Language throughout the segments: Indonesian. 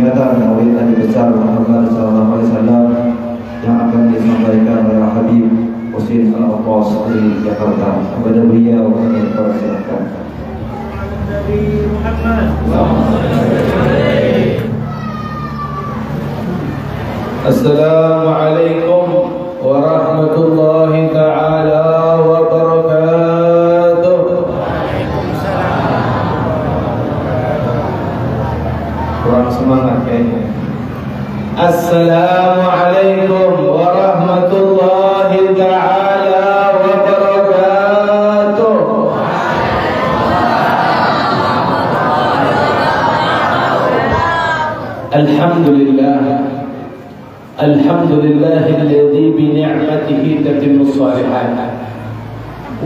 singkatan maulid Nabi besar Muhammad SAW yang akan disampaikan oleh Habib Husin Al-Abbas dari Jakarta. Kepada beliau kami persilakan. Nabi Muhammad. Assalamualaikum warahmatullahi ta'ala wabarakatuh. Kurang semangat kayaknya. Assalamualaikum warahmatullahi ta'ala wabarakatuh. Alhamdulillah. Alhamdulillahilladzi bini'matihi tatimmu shalihat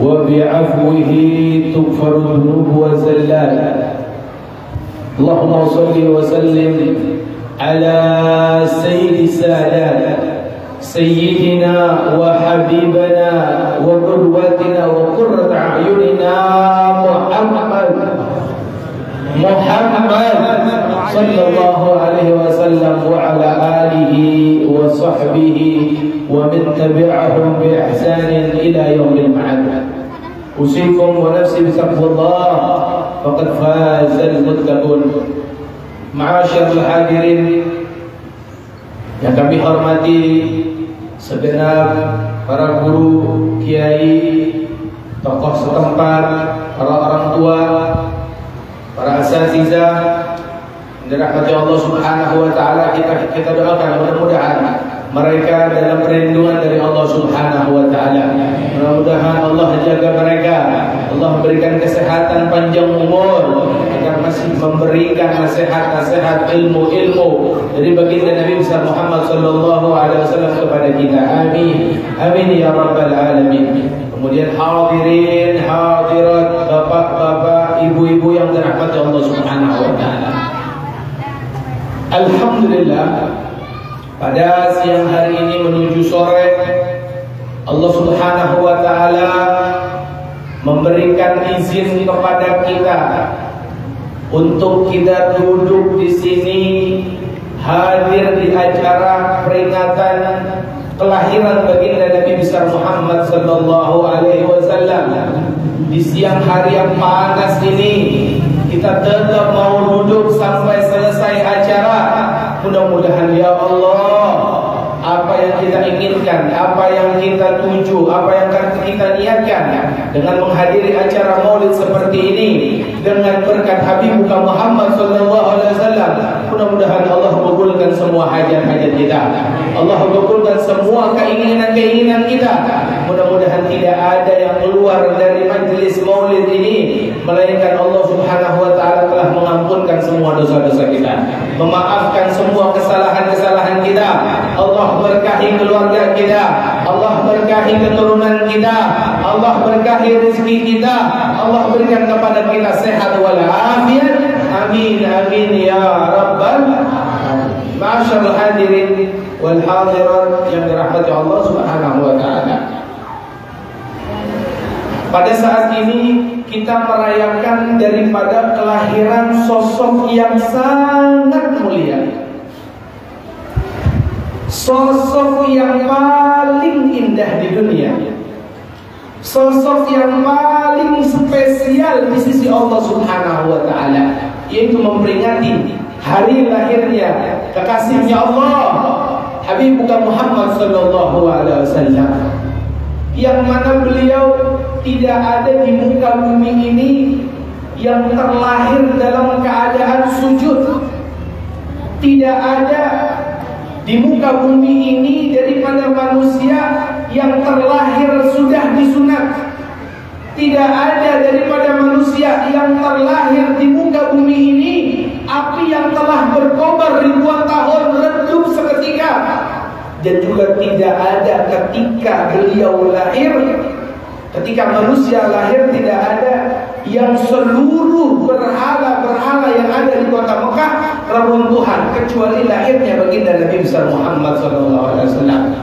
wa bi'afwihi tughfaru dhunubu wa zallat. Allahumma shalli wa sallim ala sayyidi sadat sayyidina wa habibana wa qudwatina wa qurrati a'yunina Muhammad sallallahu alaihi wasallam wa ala alihi wa sahbihi wa min tabi'ahum bi ihsanin ila yaumil ma'ad. Usikum wa nafsi bitaqwallah faqad fazal muttaqun. Ma'asyiral hadirin yang kami hormati segenap para guru, kiai, tokoh setempat, para orang tua, para asatizah, dirahmati Allah Subhanahu wa taala, kita doakan mudah-mudahan mereka dalam perlindungan dari Allah Subhanahu wa taala. Mudah-mudahan Allah jaga mereka, Allah berikan kesehatan panjang umur agar masih memberikan nasihat-nasihat ilmu-ilmu dari baginda Nabi besar Muhammad sallallahu alaihi wasallam kepada kita. Amin. Amin ya rabbal alamin. Kemudian hadirin, hadirat, bapak-bapak, ibu-ibu yang dirahmati Allah Subhanahu wa taala. Alhamdulillah, pada siang hari ini menuju sore Allah Subhanahu wa taala memberikan izin kepada kita untuk kita duduk di sini hadir di acara peringatan kelahiran baginda Nabi besar Muhammad sallallahu alaihi wasallam. Di siang hari yang panas ini kita tetap mau duduk sampai selesai acara. Mudah-mudahan ya Allah, apa yang kita inginkan, apa yang kita tuju, apa yang kita niatkan dengan menghadiri acara maulid seperti ini, dengan berkat Habib Muhammad sallallahu alaihi wasallam, mudah-mudahan Allah kabulkan semua hajat-hajat kita. Allah kabulkan semua keinginan-keinginan kita. Mudah-mudahan tidak ada yang keluar dari majlis maulid ini melainkan Allah Subhanahu wa taala telah mengampunkan semua dosa-dosa kita, memaafkan semua kesalahan-kesalahan kita. Allah berkahi keluarga kita, Allah berkahi keturunan kita, Allah berkahi rezeki kita, Allah berikan kepada kita sehat walafiat. Amin amin ya rabbal alamin. Ma'asyiral hadirin wal hadirat yang dirahmati Allah Subhanahu wa taala. Pada saat ini kita merayakan daripada kelahiran sosok yang sangat mulia, sosok yang paling indah di dunia, sosok yang paling spesial di sisi Allah Subhanahu wa taala, yaitu memperingati hari lahirnya kekasihnya Allah Habib Muhammad sallallahu alaihi wasallam, yang mana beliau tidak ada di muka bumi ini yang terlahir dalam keadaan sujud. Tidak ada di muka bumi ini daripada manusia yang terlahir sudah disunat. Tidak ada daripada manusia yang terlahir di muka bumi ini api yang telah berkobar ribuan tahun redup seketika. Dan juga tidak ada ketika beliau lahir, ketika manusia lahir, tidak ada yang seluruh berhala-berhala yang ada di kota Mekah runtuhan kecuali lahirnya baginda Nabi besar Muhammad SAW.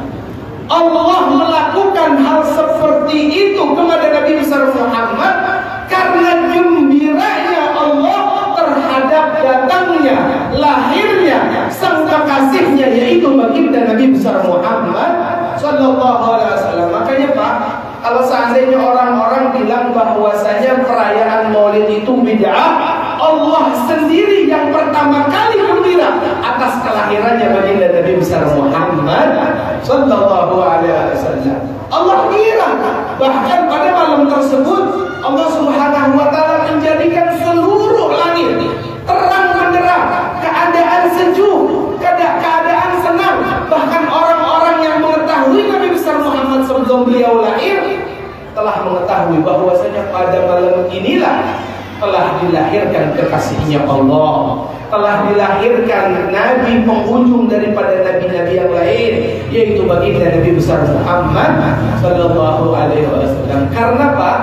Allah melakukan hal seperti itu kepada Nabi besar Muhammad karena gembiranya Allah terhadap datangnya, lahirnya yaitu baginda Nabi besar Muhammad sallallahu alaihi wasallam. Makanya Pak, kalau seandainya orang-orang bilang bahwasanya perayaan Maulid itu bid'ah, Allah sendiri yang pertama kali gembira atas kelahirannya baginda Nabi besar Muhammad sallallahu alaihi wasallam. Allah kira bahkan pada malam tersebut Allah Subhanahu wa taala menjadikan seluruh langit terang benderang, keadaan sejuk, keadaan senang. Bahkan orang-orang yang mengetahui Nabi besar Muhammad sebelum beliau lahir telah mengetahui bahwasanya pada malam inilah telah dilahirkan kekasihnya Allah, telah dilahirkan Nabi penghujung daripada Nabi-Nabi yang lain, yaitu baginda Nabi besar Muhammad sallallahu alaihi wasallam. Karena Pak,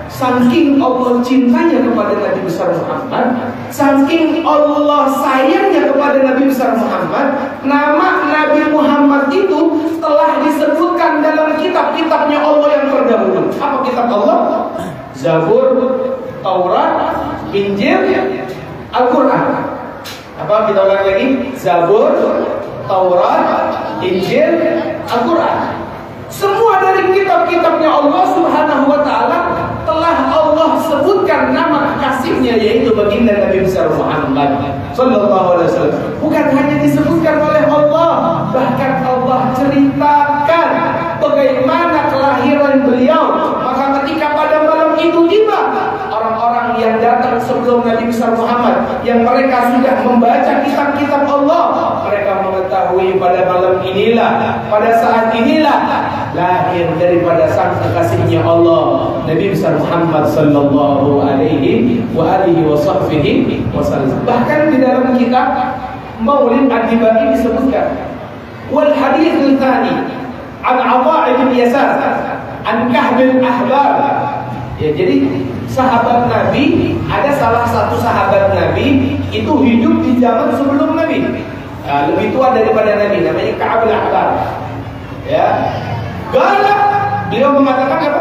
saking Allah cintanya kepada Nabi besar Muhammad, saking Allah sayangnya kepada Nabi besar Muhammad, nama Nabi Muhammad itu telah disebutkan dalam kitab-kitabnya Allah yang terdahulu. Apa kitab Allah? Zabur, Taurat, Injil, Al-Quran. Apa kita ulang lagi? Zabur, Taurat, Injil, Al-Quran. Semua dari kitab-kitabnya Allah Subhanahu wa taala telah Allah sebutkan nama kekasihnya, yaitu baginda Nabi besar Muhammad sallallahu alaihi wasallam. Bukan hanya disebutkan oleh Allah, bahkan Allah ceritakan bagaimana kelahiran beliau. Maka ketika pada malam itu tiba, orang-orang yang datang sebelum Nabi besar Muhammad, yang mereka sudah membaca kitab-kitab Allah, mereka mengetahui pada malam inilah, pada saat inilah lahir daripada sang kekasihnya Allah, Nabi besar Muhammad sallallahu alaihi wasallam. Bahkan di dalam kitab Maulid Ad-Dibai disebutkan, wal hadits al-thani an Atha' bin Yasar an Kahb al-Ahbar. Ya, jadi sahabat Nabi, ada salah satu sahabat Nabi itu hidup di zaman sebelum Nabi, lebih tua daripada Nabi, namanya Ka'ab al-Ahbar. Ya, Gala, beliau mengatakan apa?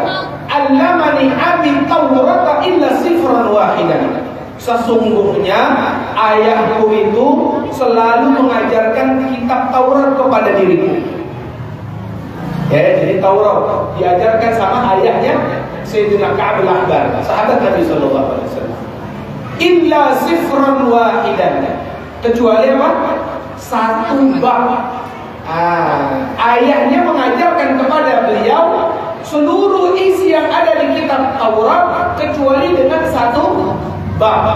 Allamani abi Taurat illa sifran wahidan. Sesungguhnya ayahku itu selalu mengajarkan kitab Taurat kepada diriku. Ya, jadi Taurat diajarkan sama ayahnya Sayyidina Ka'ab al-Ahbar, sahabat Nabi sallallahu alaihi wasallam. Illa sifran wahidan. Kecuali apa? Satu bab. Ayahnya mengajarkan kepada beliau seluruh isi yang ada di kitab Taurat kecuali dengan satu bab.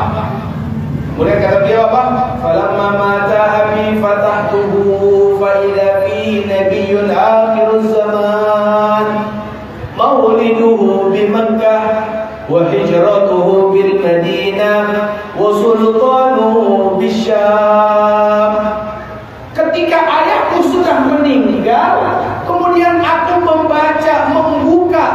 Kemudian kata beliau apa? Falamma mata abi fatahtuhu fa idza fi nabiyyun akhiruz zaman mauliduhu bi Makkah wa hijratuhu bil Madinah wa sultanuhu bisyam. Ketika ayahku sudah meninggal, kemudian aku membuka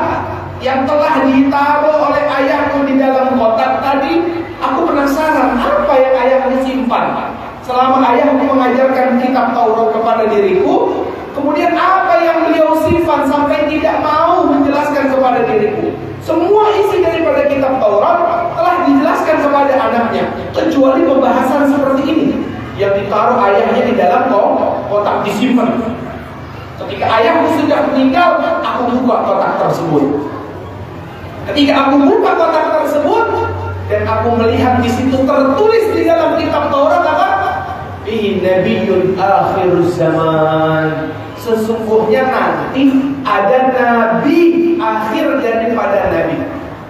yang telah ditaruh oleh ayahku di dalam kotak tadi. Aku penasaran apa yang ayahku simpan selama ayahku mengajarkan kitab Taurat kepada diriku. Kemudian apa yang beliau simpan sampai tidak mau menjelaskan kepada diriku. Semua isi daripada kitab Taurat telah dijelaskan kepada anaknya, kecuali pembahasan seperti ini yang ditaruh ayahnya di dalam kotak, disimpan. Ketika ayahku sudah meninggal, aku buka kotak tersebut. Ketika aku buka kotak tersebut dan aku melihat di situ tertulis di dalam kitab Taurat apa? Bi nabiyyun akhiruz zaman. Sesungguhnya nanti ada nabi akhir daripada nabi,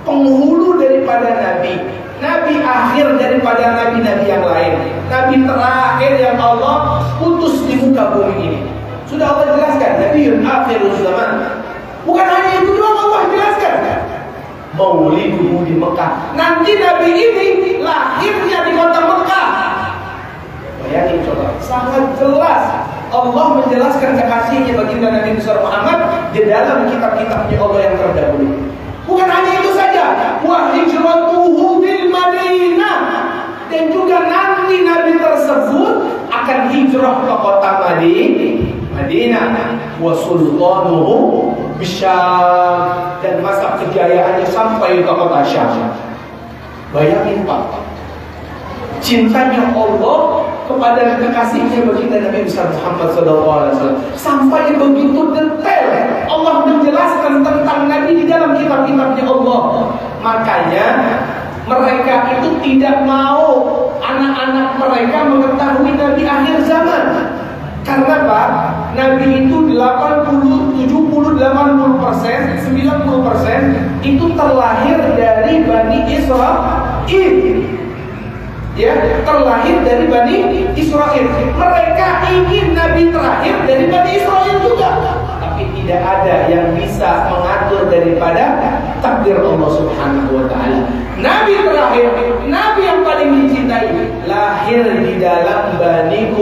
penghulu daripada nabi, nabi akhir daripada nabi-nabi yang lain, nabi terakhir yang Allah putus di muka bumi ini. Sudah Allah jelaskan, nabiyyun akhiruz zaman. Bukan hanya itu doang, Allah jelaskan mauliduhu di Mekah. Nanti nabi ini lahirnya di kota Mekah. Bayangin coba, sangat jelas Allah menjelaskan kekasihnya baginda Nabi besar Muhammad di dalam kitab-kitabnya Allah yang terdahulu. Bukan hanya itu saja, wa hijratuhu bil Madinah, dan juga nanti Nabi tersebut akan hijrah ke kota Madinah, wa sultanuhu bisyam, dan masa kejayaannya sampai ke kota Syam. Bayangin Pak, cintanya Allah kepada kekasihnya baginda Nabi besar Muhammad SAW. Sampai begitu detail Allah menjelaskan tentang Nabi di dalam kitab-kitabnya Allah. Makanya mereka itu tidak mau anak-anak mereka mengetahui Nabi akhir zaman. Karena Pak, Nabi itu 80, 70, 80%, 90% itu terlahir dari Bani Israel. Ya, terlahir dari Bani Israel. Mereka ingin Nabi terakhir dari Bani Israel juga. Tapi tidak ada yang bisa mengatur daripada takdir Allah Subhanahu wa taala. Nabi terakhir, Nabi yang paling dicintai, lahir di dalam Bani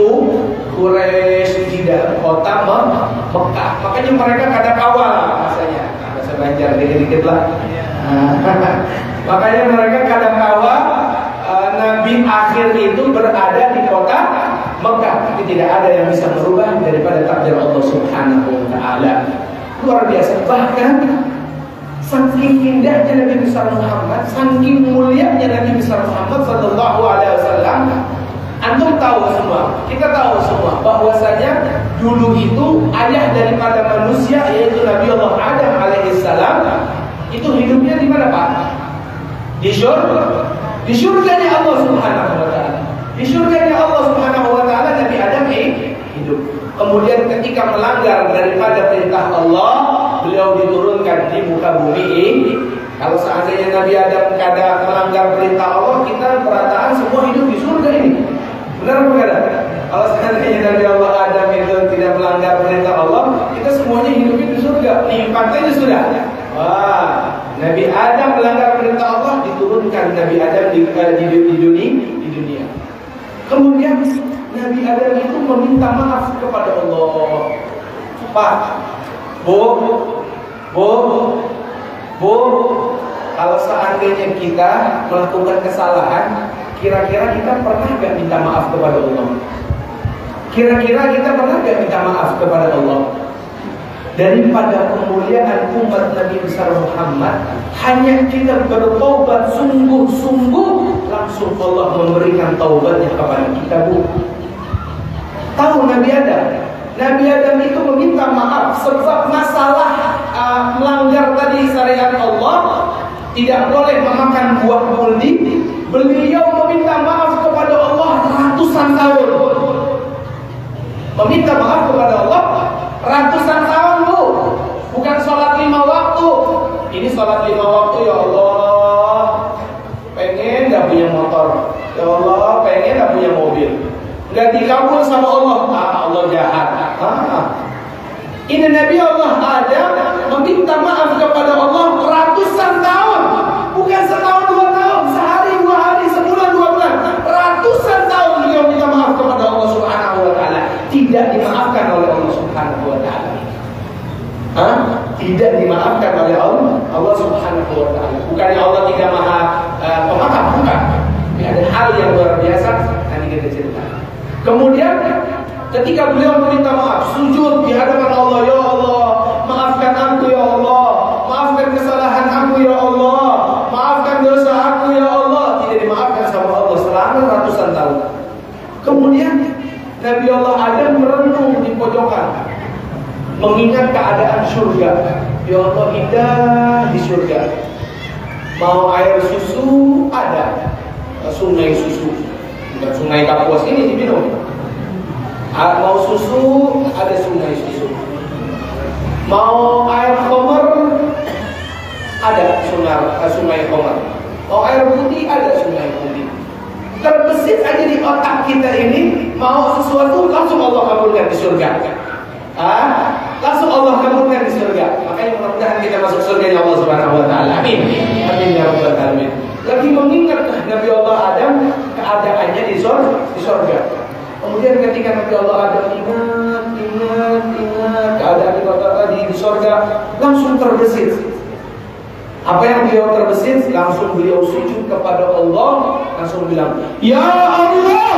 Quraisy, di dalam kota Mekah. Makanya mereka kada kawal rasanya. Bahasa Banjar dikit-dikit lah. Makanya mereka kada kawal Nabi akhir itu berada di kota Mekah. Tapi tidak ada yang bisa merubah daripada takdir Allah Subhanahu wa taala. Luar biasa. Bahkan saking indahnya Nabi besar Muhammad, saking mulianya Nabi besar Muhammad sallallahu alaihi wasallam. Antum tahu semua, kita tahu semua bahwasanya dulu itu ayah daripada manusia yaitu Nabi Allah Adam alaihissalam itu hidupnya di mana Pak? Di surga. Di surganya Allah Subhanahu wa taala. Di surganya Allah Subhanahu wa taala Nabi Adam hidup. Kemudian ketika melanggar daripada perintah Allah, beliau diturunkan di muka bumi ini. Kalau seandainya Nabi Adam kada melanggar perintah Allah, kita berataan semua hidup di surga ini. Benar bukan? Kalau seandainya Nabi Allah Adam itu tidak melanggar perintah Allah, kita semuanya hidupnya di surga. Nikmatnya sudah. Wah, Nabi Adam melanggar perintah Allah, diturunkan Nabi Adam di dunia. Kemudian Nabi Adam itu meminta maaf kepada Allah. Pak, Bu, kalau seandainya kita melakukan kesalahan, kira-kira kita pernah gak minta maaf kepada Allah? Kira-kira kita pernah gak minta maaf kepada Allah? Daripada kemuliaan umat Nabi besar Muhammad, hanya kita bertobat sungguh-sungguh, langsung Allah memberikan taubatnya kepada kita, Bu. Tahu Nabi Adam? Nabi Adam itu meminta maaf sebab masalah melanggar tadi syariat Allah, tidak boleh memakan buah muldi. Beliau meminta maaf kepada Allah ratusan tahun. Meminta maaf kepada Allah ratusan tahun, Bu. Bukan sholat 5 waktu. Ini sholat 5 waktu, ya Allah, pengen gak punya motor, ya Allah, pengen gak punya mobil, gak dikabul sama Allah. Allah jahat. Ini Nabi Allah Adam meminta maaf kepada Allah ratusan tahun. Bukan setahun 2 tahun, sehari 2 hari, sebulan 2 bulan, ratusan tahun beliau minta maaf kepada Allah Subhanahu wa taala. Tidak dimaafkan oleh Allah Subhanahu wa taala. Tidak dimaafkan oleh Allah Subhanahu wa taala. Bukannya Allah tidak maha pemaaf, bukan. Tapi ada hal yang luar biasa nanti kita cerita. Kemudian ketika beliau meminta maaf, sujud di hadapan Allah, ya Allah, maafkan aku ya Allah, maafkan kesalahan aku ya Allah, maafkan dosa aku ya Allah. Tidak dimaafkan sama Allah selama ratusan tahun. Kemudian Nabi Allah Adam merenung di pojokan, mengingat keadaan surga. Ya Allah, indah di surga. Mau air susu ada, sungai susu, bukan sungai Kapuas ini diminum. Mau susu ada sungai susu. Mau air khamar ada sungai khamar. Mau air putih ada sungai putih. Terbesit aja di otak kita ini, mau sesuatu langsung Allah kabulkan di surga. Langsung Allah kabulkan di surga. Makanya mudah-mudahan kita masuk surga Allah Subhanahu wa taala. Amin. Amin ya rabbal alamin. Lagi mengingat Nabi Allah Adam keadaannya di surga. Kemudian ketika Nabi Allah Adam ingat keadaan di surga, langsung terbesit. Apa yang beliau terbesit? Langsung beliau sujud kepada Allah, langsung bilang, ya Allah,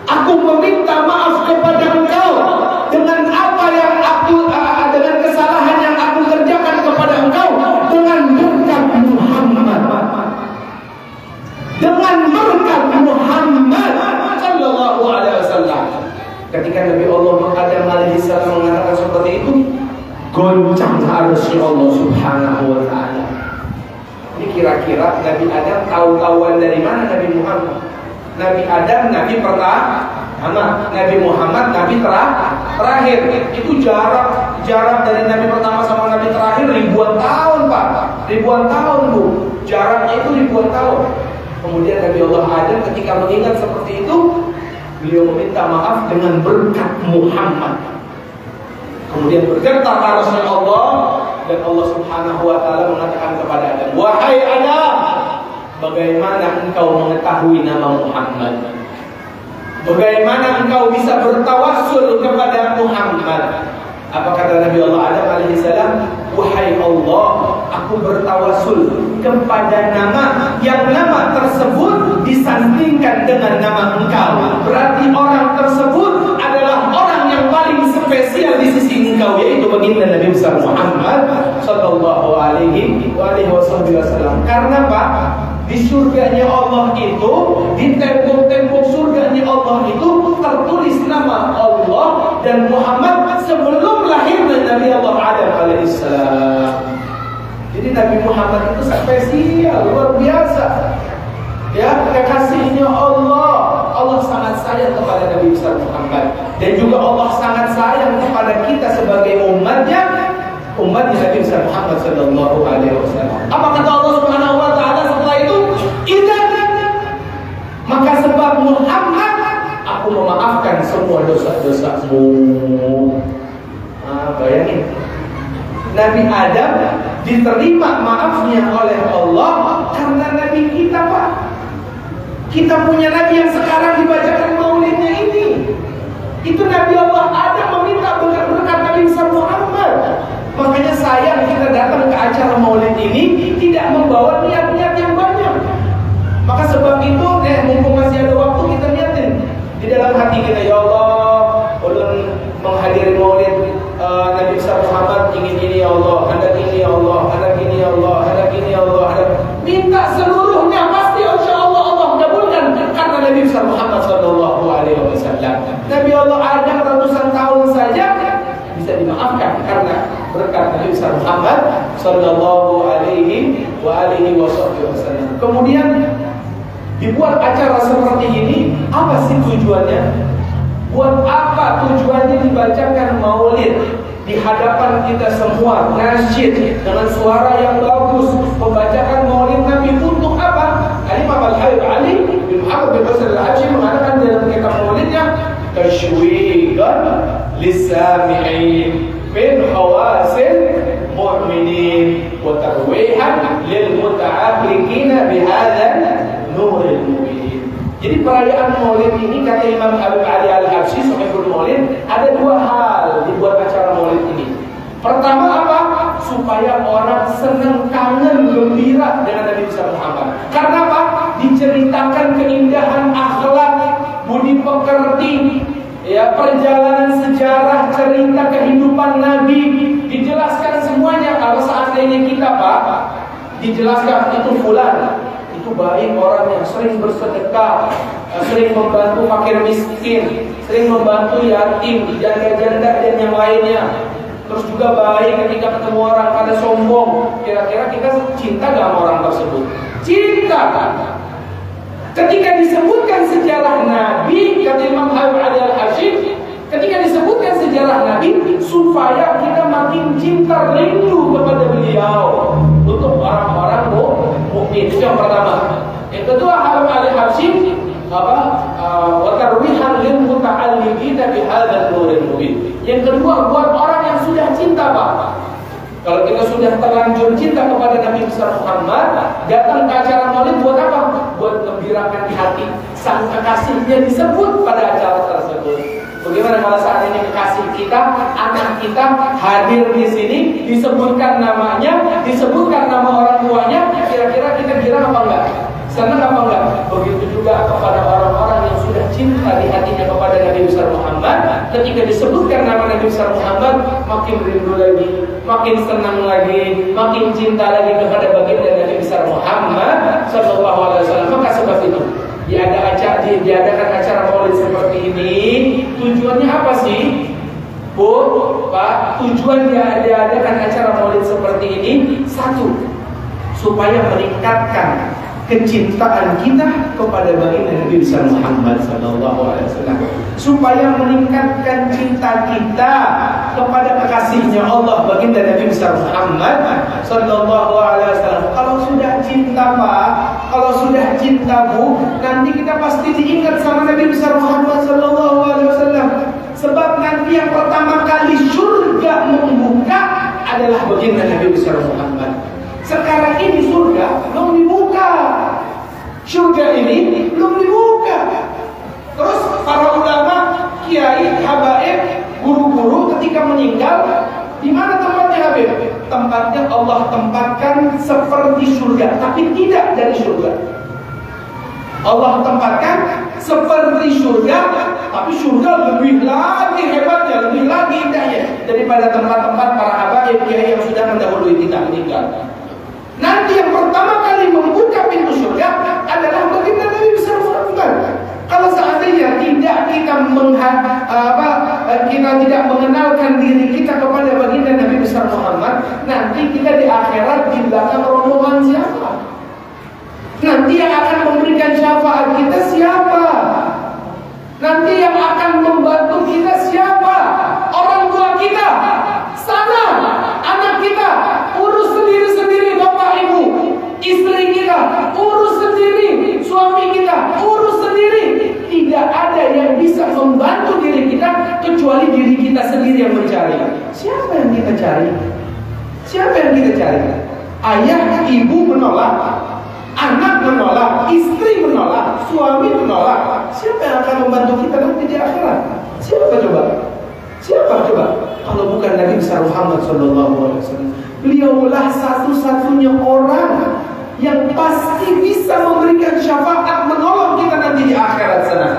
aku meminta maaf kepada Engkau dengan apa yang aku dengan kesalahan yang aku kerjakan kepada Engkau dengan berkat Muhammad, dengan berkat goncang arsy Allah Subhanahu wa taala. Ini kira-kira Nabi Adam tahu-tahuan dari mana Nabi Muhammad? Nabi Adam Nabi pertama, Nabi Muhammad Nabi terakhir. Itu jarak dari Nabi pertama sama Nabi terakhir ribuan tahun, Pak. Ribuan tahun, Bu. Jaraknya itu ribuan tahun. Kemudian Nabi Allah Adam ketika mengingat seperti itu, beliau meminta maaf dengan berkat Muhammad. Kemudian bergetar arsy Allah, dan Allah Subhanahu wa taala mengatakan kepada Adam, "Wahai Adam, bagaimana engkau mengetahui nama Muhammad? Bagaimana engkau bisa bertawassul kepada Muhammad?" Apa kata Nabi Allah Adam alaihissalam? "Wahai Allah, aku bertawassul kepada nama yang nama tersebut disandingkan dengan nama engkau. Berarti orang tersebut adalah orang yang paling spesial di sisi engkau, yaitu baginda Nabi besar Muhammad sallallahu alaihi wasallam." Karena Pak, di surganya Allah itu, di tembok-tembok surganya Allah itu tertulis nama Allah dan Muhammad sebelum lahirnya Nabi Allah Adam alaihissalam. Jadi Nabi Muhammad itu spesial, luar biasa. Ya, kekasihnya Allah. Allah sangat sayang kepada Nabi besar Muhammad, dan juga Allah sangat sayang kepada kita sebagai umatnya Nabi besar Muhammad sallallahu alaihi wasallam. Apa kata Allah Subhanahu wa taala setelah itu? "Idzan, maka sebab Muhammad aku memaafkan semua dosa-dosamu." Bayangin, Nabi Adam diterima maafnya oleh Allah karena Nabi kita, Pak. Kita punya Nabi yang sekarang dibacakan maulidnya ini. Itu Nabi Allah Adam meminta berkat Nabi besar Muhammad. Makanya sayang kita datang ke acara maulid ini tidak membawa niat-niat yang banyak. Maka sebab itu, mumpung masih ada waktu, kita niatin di dalam hati kita, ya Allah, ulun menghadiri maulid Nabi besar Muhammad, ingin ini ya Allah, hendak ini ya Allah, hendak ini ya Allah, hendak ini ya Allah, minta seluruhnya, pasti insya Allah Allah kabulkan karena Nabi besar Muhammad sallallahu alaihi wasallam. Nabi Allah Adam ratusan tahun saja bisa dimaafkan karena berkat Nabi besar Muhammad sallallahu alaihi wasallam. Kemudian dibuat acara seperti ini, apa sih tujuannya? Buat apa tujuannya dibacakan maulid di hadapan kita semua, nasyid dengan suara yang bagus, membacakan maulid Nabi untuk apa? Imam Al-Habib Ali bin Muhammad bin Hasan Al-Hashimi mengatakan dalam kitab maulidnya, "Tashwiqan lis-sami'in min hawasil mu'minin wa tarwihan lil muta'aqiqina bihadzal nuril mubin." Jadi perayaan maulid ini, kata Imam Habib Ali Al-Habsyi Sahibul Maulid, ada dua hal dibuat acara maulid ini. Pertama apa? Supaya orang senang, kangen, gembira dengan Nabi besar Muhammad. Karena apa? Diceritakan keindahan akhlak, budi pekerti, ya, perjalanan sejarah, cerita kehidupan Nabi, dijelaskan semuanya. Kalau seandainya kita, Pak, dijelaskan itu fulan, itu baik orang yang sering bersedekah, sering membantu fakir miskin, sering membantu yatim, janda-janda dan yang lainnya. Terus juga baik ketika ketemu orang pada sombong. Kira-kira kita cinta gak sama orang tersebut? Cinta. Ketika disebutkan sejarah Nabi, kata Imam Habib Ali Al-Hashimi, ketika disebutkan sejarah Nabi, supaya kita makin cinta, rindu kepada beliau untuk orang-orang mukmin. Itu yang pertama. Yang kedua, Habib Ali Habsyi wa tarwihan lil muta'alliqina bihadzal nuril mubin. Yang kedua, buat orang yang sudah cinta, Pak. Kalau kita sudah terlanjur cinta kepada Nabi besar Muhammad, datang ke acara maulid buat apa? Buat gembirakan hati sang kekasihnya disebut pada acara tersebut. Bagaimana kalau saat ini kekasih kita, anak kita hadir di sini, disebutkan namanya, disebutkan nama orang tuanya, kira-kira kita girang apa enggak? Senang apa enggak? Begitu juga kepada orang-orang yang sudah cinta di hatinya kepada Nabi besar Muhammad, ketika disebutkan nama Nabi besar Muhammad, makin rindu lagi, makin senang lagi, makin cinta lagi kepada baginda Nabi besar Muhammad sallallahu alaihi wasallam. Maka sebab itu diadakan acara maulid seperti ini, tujuannya apa sih? Bu, Pak, tujuan dia adakan acara maulid seperti ini? Satu, supaya meningkatkan kecintaan kita kepada baginda Nabi besar Muhammad SAW, supaya meningkatkan cinta kita kepada kekasihnya Allah baginda Nabi besar Muhammad SAW. Kalau sudah cinta Pak, kalau sudah cinta Bu, nanti kita pasti diingat sama Nabi besar Muhammad SAW. Sebab nanti yang pertama kali surga membuka adalah baginda Nabi besar Muhammad. Sekarang ini surga belum dibuka. Surga ini belum dibuka. Terus para ulama, kiai, habaib, guru-guru ketika meninggal, di mana tempatnya Habib? Tempatnya Allah tempatkan seperti surga, tapi tidak dari surga. Allah tempatkan seperti surga, tapi surga lebih lagi hebatnya, lebih lagi indahnya daripada tempat-tempat para habaib, kiai yang sudah mendahului kita meninggal. Nanti yang pertama kali membuka pintu surga adalah baginda Nabi besar Muhammad. Kalau seandainya tidak kita tidak mengenalkan diri kita kepada baginda Nabi besar Muhammad, nanti kita di akhirat di belakang rombongan siapa? Nanti yang akan memberikan syafaat kita siapa? Nanti yang akan membantu kita siapa? Orang tua kita, sana, anak kita, urus sendiri-sendiri bapak ibu. Istri kita, urus sendiri. Suami kita, urus sendiri. Tidak ada yang bisa membantu diri kita kecuali diri kita sendiri yang mencari. Siapa yang kita cari? Siapa yang kita cari? Ayah, ibu menolak, anak menolak, istri menolak, suami menolak. Siapa yang akan membantu kita nanti di akhirat? Siapa coba? Siapa coba? Kalau bukan Nabi besar Muhammad SAW. Beliaulah satu-satunya orang yang pasti bisa memberikan syafaat, menolong kita nanti di akhirat sana.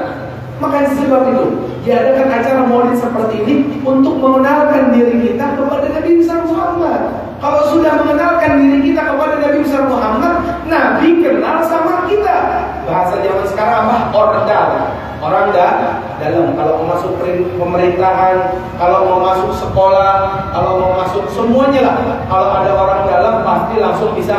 Maka sebab itu diadakan acara maulid seperti ini untuk mengenalkan diri kita kepada Nabi besar Muhammad. Kalau sudah mengenalkan diri kita kepada Nabi besar Muhammad, Nabi kenal sama kita. Bahasa zaman sekarang apa? Orang dalam. Kalau mau masuk pemerintahan, kalau mau masuk sekolah, kalau mau masuk semuanya lah. Kalau ada orang dalam pasti langsung bisa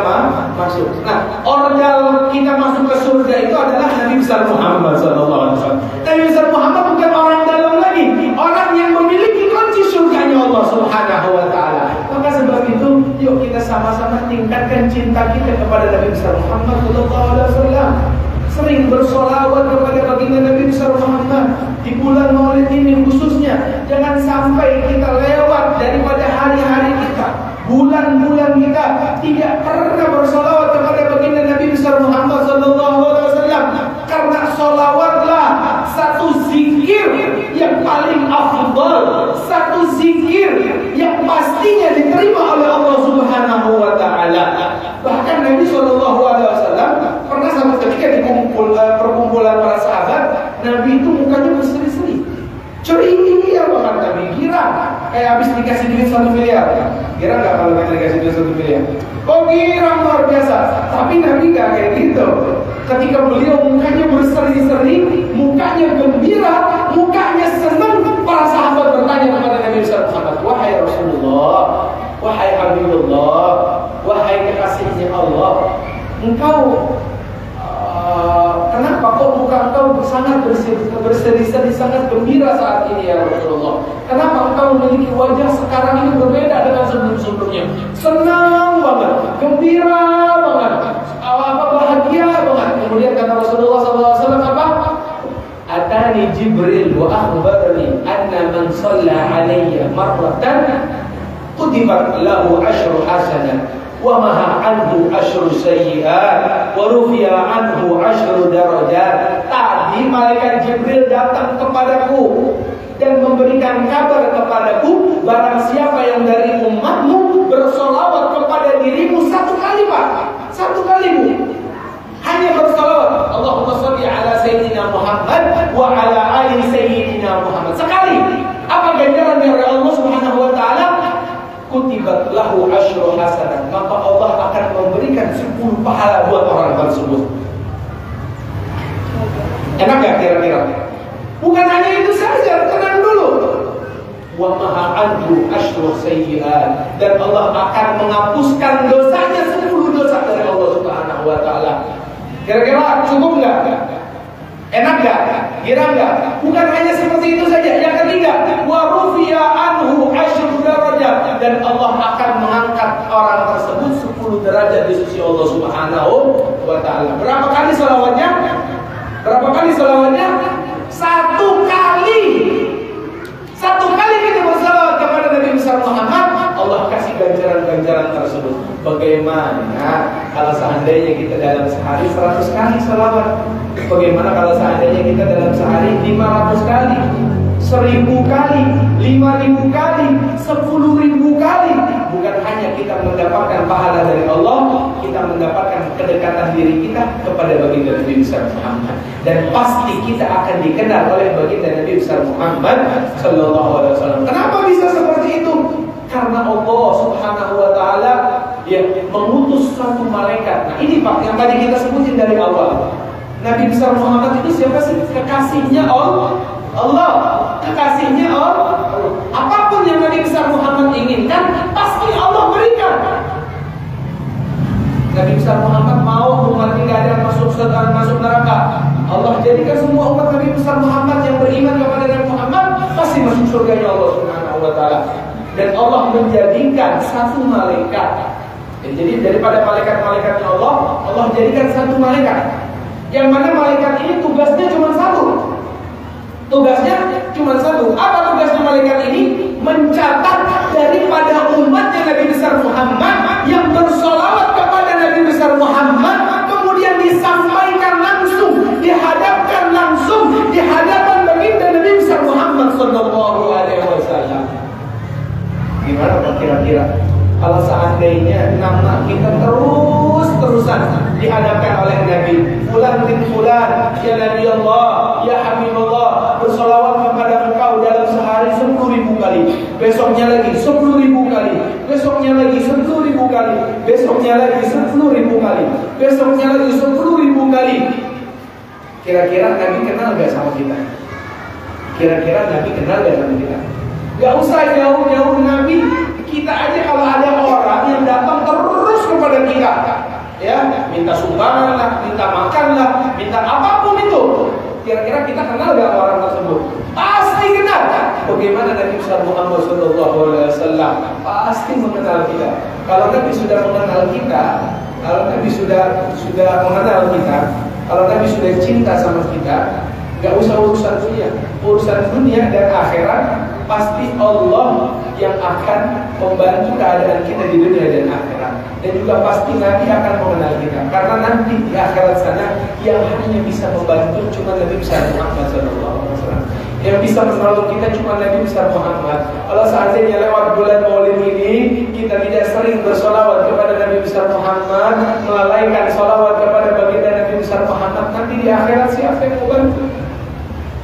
masuk. Nah, ordal kita masuk ke surga itu adalah Nabi besar Muhammad SAW. Nabi besar Muhammad bukan orang dalam lagi, orang yang memiliki kunci surganya Allah Subhanahu Wa Taala. Maka sebab itu, yuk kita sama-sama tingkatkan cinta kita kepada Nabi besar Muhammad SAW. Sering bersolawat kepada baginda Nabi besar Muhammad di bulan Maulid ini khususnya. Jangan sampai kita lewat daripada hari-hari kita, bulan-bulan kita tidak pernah bersolawat kepada baginda Nabi besar Muhammad SAW. Karena solawatlah satu zikir yang paling afdal, satu zikir yang pastinya diterima oleh Allah Subhanahu Wa Taala. Bahkan Nabi SAW pernah sampai ketika di perkumpulan para sahabat, Nabi itu mukanya berseri-seri, ceria banget. Nabi girang, kayak habis dikasih duit 1 miliar. Girang nggak kalau kita dikasih duit 1 miliar? Oh girang luar biasa. Tapi Nabi nggak kayak gitu. Ketika beliau mukanya berseri-seri, mukanya gembira, mukanya senang, para sahabat bertanya kepada Nabi Muhammad, wahai Rasulullah, wahai Habibullah, wahai kekasihnya Allah, engkau kenapa kok muka engkau sangat berseri-seri, sangat gembira saat ini ya Rasulullah? Kenapa engkau memiliki wajah sekarang ini berbeda dengan sebelum-sebelumnya? Senang banget, gembira banget, bahagia banget. Kemudian kata Rasulullah SAW apa? Atani Jibril wa akhbarani anna man shalla alayya marratan kutibat lahu asyru hasanat wa maha anhu asyru sayyi'at wa rufi'a anhu asyru darajat. Tadi malaikat Jibril datang kepadaku dan memberikan kabar kepadaku, barang siapa yang dari umatmu bersolawat kepada dirimu 1 kali Pak, 1 kali Bu, hanya bersolawat Allahumma sholli ala Sayyidina Muhammad wa ala ali Sayyidina Muhammad sekali, apa ganjaran dari Allah Subhanahu Wa Taala? Kutibat lahu asyru hasanat, maka Allah akan memberikan 10 pahala buat orang tersebut. Enak gak kira-kira? Bukan hanya itu saja, tenang dulu. wa maha anhu asyru sayyi'at, dan Allah akan menghapuskan dosanya 10 dosa dari Allah Subhanahu wa taala. Kira-kira cukup enggak? Enak enggak? Kira enggak? Bukan hanya seperti itu saja. Yang ketiga, wa rufi'a anhu asyru darajat, dan Allah akan mengangkat orang tersebut 10 derajat di sisi Allah Subhanahu wa taala. Berapa kali selawatnya? Berapa kali selawatnya? 1 kali. 1 kali kita bersalawat kepada Nabi besar Muhammad, Allah kasih ganjaran-ganjaran tersebut. Bagaimana kalau seandainya kita dalam sehari 100 kali salawat? Bagaimana kalau seandainya kita dalam sehari 500 kali, 1000 kali, 5000 kali, 10.000 kali? Bukan hanya kita mendapatkan pahala dari Allah, kita mendapatkan kedekatan diri kita kepada baginda Nabi besar Muhammad, dan pasti kita akan dikenal oleh baginda Nabi besar Muhammad sallallahu alaihi wasallam. Kenapa bisa seperti itu? Karena Allah Subhanahu wa taala yang mengutus satu malaikat. Nah, ini Pak yang tadi kita sebutin dari awal. Nabi besar Muhammad itu siapa sih? Kekasihnya Allah. Kekasihnya Allah. Apapun yang Nabi besar Muhammad inginkan, pasti Allah berikan. Nabi besar Muhammad mau umat tidak ada yang masuk surga, masuk neraka, Allah jadikan semua umat Nabi besar Muhammad yang beriman kepada Nabi Muhammad pasti masuk surganya Allah Subhanahu wa taala. Dan Allah menjadikan satu malaikat. Jadi daripada malaikat-malaikatnya Allah, Allah jadikan satu malaikat. Yang mana malaikat ini tugasnya cuma satu. Apa tugasnya malaikat ini? Mencatat daripada umatnya Nabi besar Muhammad yang bersolawat kepada Nabi besar Muhammad, kemudian disampaikan langsung, dihadapkan langsung di hadapan baginda Nabi besar Muhammad sallallahu alaihi wasallam. Gimana kira-kira kalau seandainya nama kita terus-terusan dihadapkan oleh Nabi? Fulan bin Fulan, ya Nabi Allah, ya Habibullah, bersolawat kepada engkau dalam sehari 10.000 kali, besoknya lagi 10.000 kali, besoknya lagi 10.000 kali, besoknya lagi 10.000 kali, besoknya lagi 10.000 kali. Kira-kira Nabi kenal gak sama kita? Gak usah jauh-jauh Nabi, kita aja kalau ada orang yang datang terus kepada kita, ya, minta sumbangan lah, minta makan lah, minta apapun itu, kira-kira kita kenal gak orang tersebut? Pasti kenal. Bagaimana Nabi besar Muhammad sallallahu alaihi wasallam? Pasti mengenal kita. Kalau Nabi sudah mengenal kita, kalau Nabi sudah mengenal kita, kalau Nabi sudah cinta sama kita, gak usah urusan dunia dan akhirat, pasti Allah yang akan membantu keadaan kita di dunia dan akhirat. Dan juga pasti Nabi akan mengenal kita, karena nanti di akhirat sana yang hanya bisa membantu cuma Nabi besar Muhammad SAW. Yang bisa menolong kita cuma Nabi besar Muhammad. Kalau seandainya lewat bulan Maulid ini kita tidak sering bersolawat kepada Nabi besar Muhammad, melalaikan solawat kepada baginda Nabi besar Muhammad, nanti di akhirat siapa yang membantu?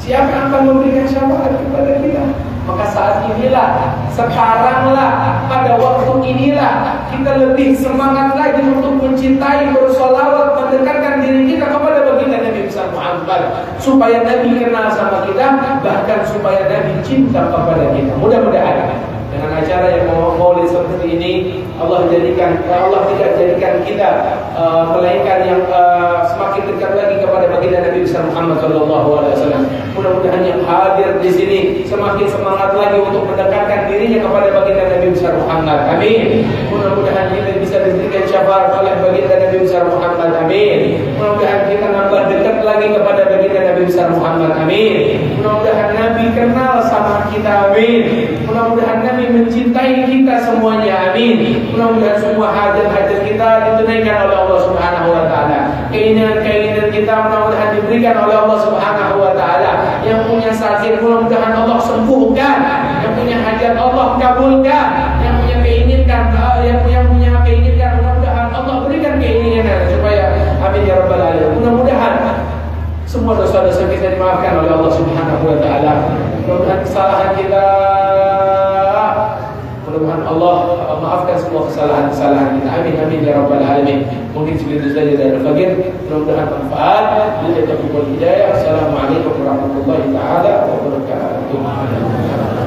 Siapa yang akan memberikan syafaat kepada kita? Maka saat inilah, sekaranglah, pada waktu inilah kita lebih semangat lagi untuk mencintai, bersolawat, mendekatkan diri kita kepada baginda Nabi besar Muhammad, supaya Nabi kenal sama kita, bahkan supaya Nabi cinta kepada kita. Mudah-mudahan dengan acara yang maulid seperti ini, Allah tidak jadikan kita melainkan yang semakin dekat lagi kepada baginda Nabi besar Muhammad sallallahu alaihi wasallam. Mudah-mudahan yang hadir di sini semakin semangat lagi untuk mendekatkan dirinya kepada baginda Nabi besar Muhammad. Amin. Mudah-mudahan kita bisa diberikan syafaat oleh baginda Nabi besar Muhammad. Amin. Mudah-mudahan kita nambah dekat lagi kepada baginda Nabi besar Muhammad. Amin. Mudah-mudahan Nabi kenal sama kita. Amin. Mudah-mudahan Nabi mencintai kita semuanya. Amin. Mudah-mudahan semua hajat-hajat kita ditunaikan oleh Allah Subhanahu wa taala. Keinginan-keinginan kita mudah-mudahan diberikan oleh Allah Subhanahu wa taala. Yang punya sakit mudah-mudahan Allah sembuhkan. Yang punya hajat Allah kabulkan. Yang punya keinginan mudah-mudahan Allah berikan keinginan supaya amin ya rabbal alamin. Mudah-mudahan semua dosa-dosa kita dimaafkan oleh Allah Subhanahu wa taala. Mudah-mudahan kesalahan kita, mudah-mudahan Allah maafkan semua kesalahan-kesalahan kita. Amin amin ya rabbal alamin. Mungkin segitu saja dari Al-Faqir. Mudah-mudahan manfaat. Bila kita hidayah. Assalamualaikum warahmatullahi taala wabarakatuh.